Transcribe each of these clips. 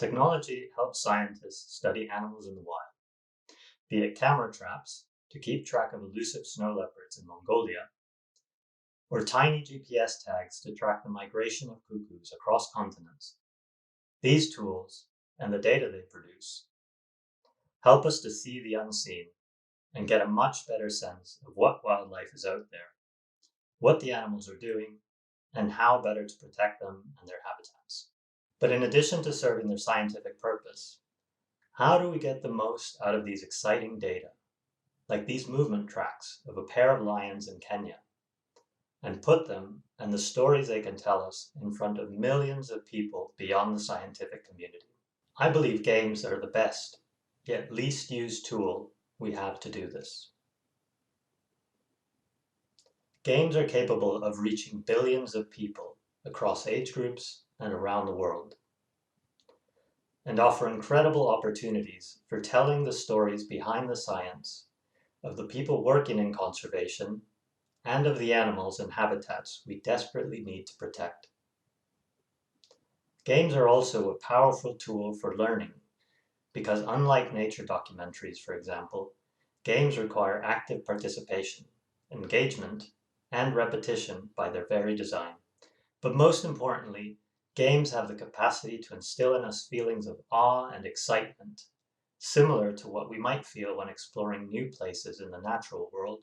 Technology helps scientists study animals in the wild, be it camera traps to keep track of elusive snow leopards in Mongolia, or tiny GPS tags to track the migration of cuckoos across continents. These tools, and the data they produce, help us to see the unseen and get a much better sense of what wildlife is out there, what the animals are doing, and how better to protect them and their habitats. But in addition to serving their scientific purpose, how do we get the most out of these exciting data, like these movement tracks of a pair of lions in Kenya, and put them and the stories they can tell us in front of millions of people beyond the scientific community? I believe games are the best, yet least used tool we have to do this. Games are capable of reaching billions of people across age groups and around the world, and offer incredible opportunities for telling the stories behind the science of the people working in conservation and of the animals and habitats we desperately need to protect. Games are also a powerful tool for learning because, unlike nature documentaries, for example, games require active participation, engagement, and repetition by their very design. But most importantly, games have the capacity to instill in us feelings of awe and excitement, similar to what we might feel when exploring new places in the natural world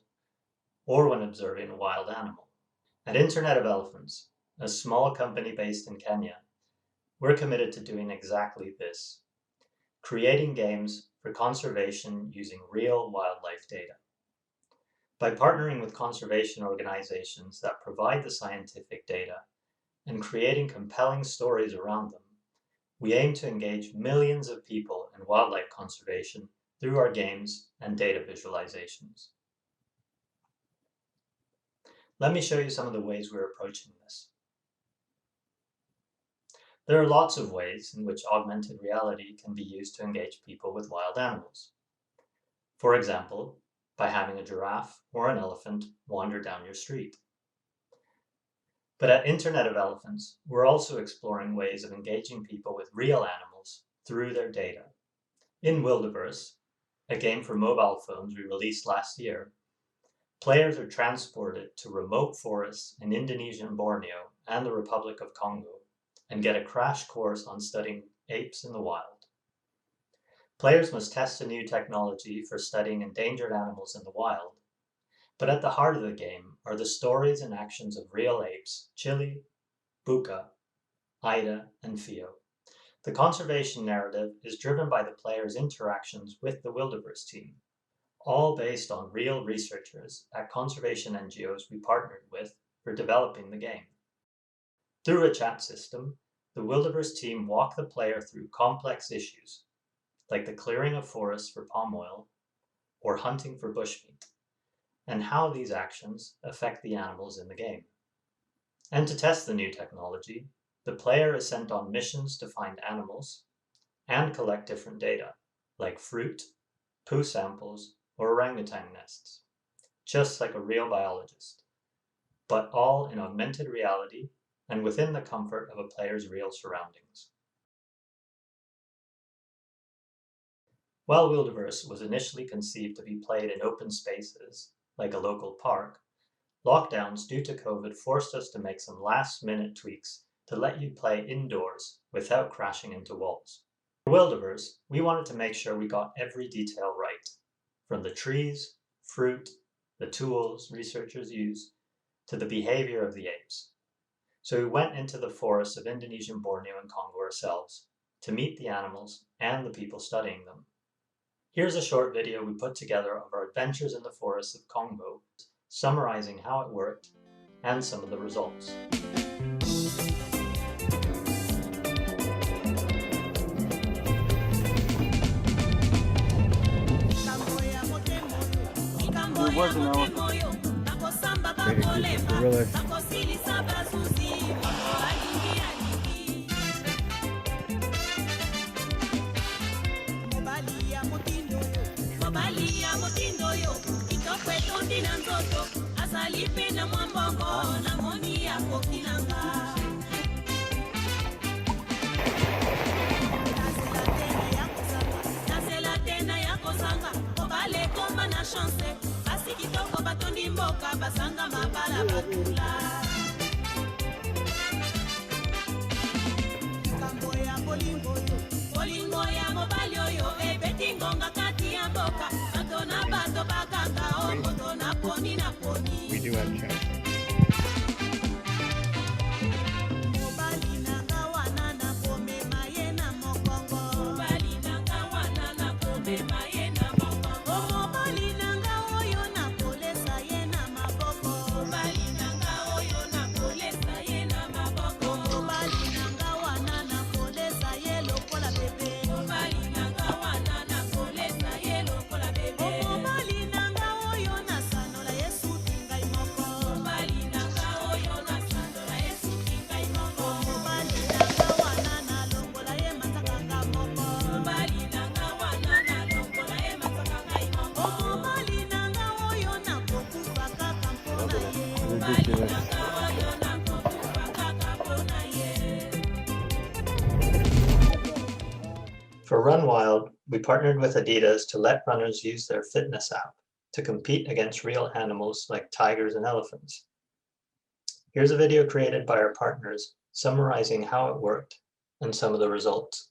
or when observing a wild animal. At Internet of Elephants, a small company based in Kenya, we're committed to doing exactly this, creating games for conservation using real wildlife data. By partnering with conservation organizations that provide the scientific data and creating compelling stories around them, we aim to engage millions of people in wildlife conservation through our games and data visualizations. Let me show you some of the ways we're approaching this. There are lots of ways in which augmented reality can be used to engage people with wild animals. For example, by having a giraffe or an elephant wander down your street. But at Internet of Elephants, we're also exploring ways of engaging people with real animals through their data. In Wilderverse, a game for mobile phones we released last year, players are transported to remote forests in Indonesian Borneo and the Republic of Congo and get a crash course on studying apes in the wild. Players must test a new technology for studying endangered animals in the wild, but at the heart of the game are the stories and actions of real apes, Chili, Buka, Ida, and Fio. The conservation narrative is driven by the players' interactions with the Wilderverse team, all based on real researchers at conservation NGOs we partnered with for developing the game. Through a chat system, the Wilderverse team walk the player through complex issues, like the clearing of forests for palm oil or hunting for bushmeat, and how these actions affect the animals in the game. And to test the new technology, the player is sent on missions to find animals and collect different data, like fruit, poo samples, or orangutan nests, just like a real biologist, but all in augmented reality and within the comfort of a player's real surroundings. While Wilderverse was initially conceived to be played in open spaces, like a local park, lockdowns due to COVID forced us to make some last-minute tweaks to let you play indoors without crashing into walls. For Wilderverse, we wanted to make sure we got every detail right, from the trees, fruit, the tools researchers use, to the behavior of the apes. So we went into the forests of Indonesian Borneo and Congo ourselves to meet the animals and the people studying them. Here's a short video we put together of our adventures in the forests of Congo, summarizing how it worked and some of the results. There was an elephant. Really? We do have chat. Ridiculous. For Run Wild, we partnered with Adidas to let runners use their fitness app to compete against real animals like tigers and elephants. Here's a video created by our partners summarizing how it worked and some of the results.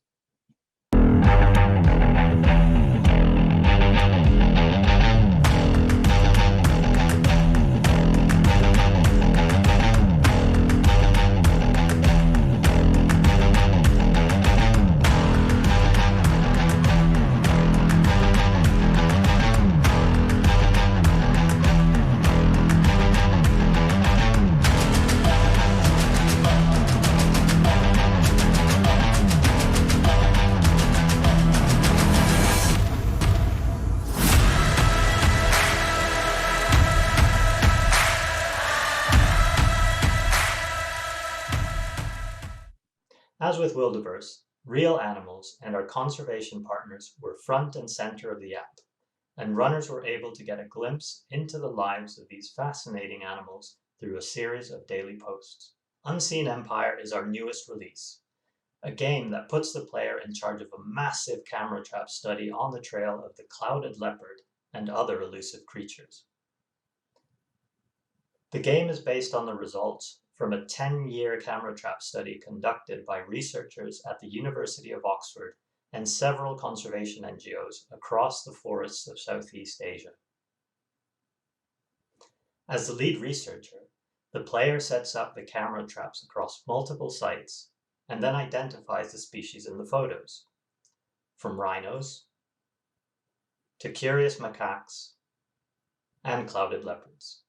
As with Wildeverse, real animals and our conservation partners were front and center of the app, and runners were able to get a glimpse into the lives of these fascinating animals through a series of daily posts. Unseen Empire is our newest release, a game that puts the player in charge of a massive camera trap study on the trail of the clouded leopard and other elusive creatures. The game is based on the results from a 10-year camera trap study conducted by researchers at the University of Oxford and several conservation NGOs across the forests of Southeast Asia. As the lead researcher, the player sets up the camera traps across multiple sites and then identifies the species in the photos, from rhinos to curious macaques and clouded leopards.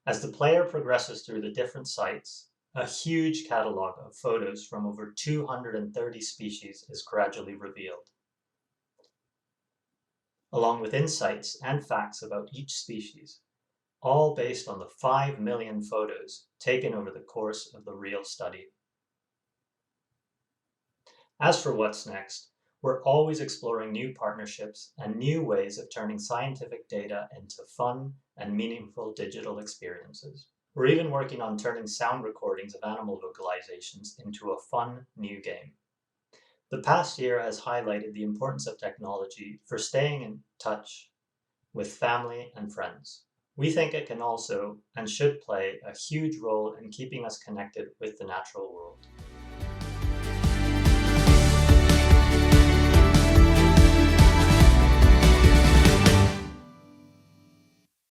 As the player progresses through the different sites, a huge catalog of photos from over 230 species is gradually revealed, along with insights and facts about each species, all based on the 5 million photos taken over the course of the real study. As for what's next, we're always exploring new partnerships and new ways of turning scientific data into fun and meaningful digital experiences. We're even working on turning sound recordings of animal vocalizations into a fun new game. The past year has highlighted the importance of technology for staying in touch with family and friends. We think it can also and should play a huge role in keeping us connected with the natural world.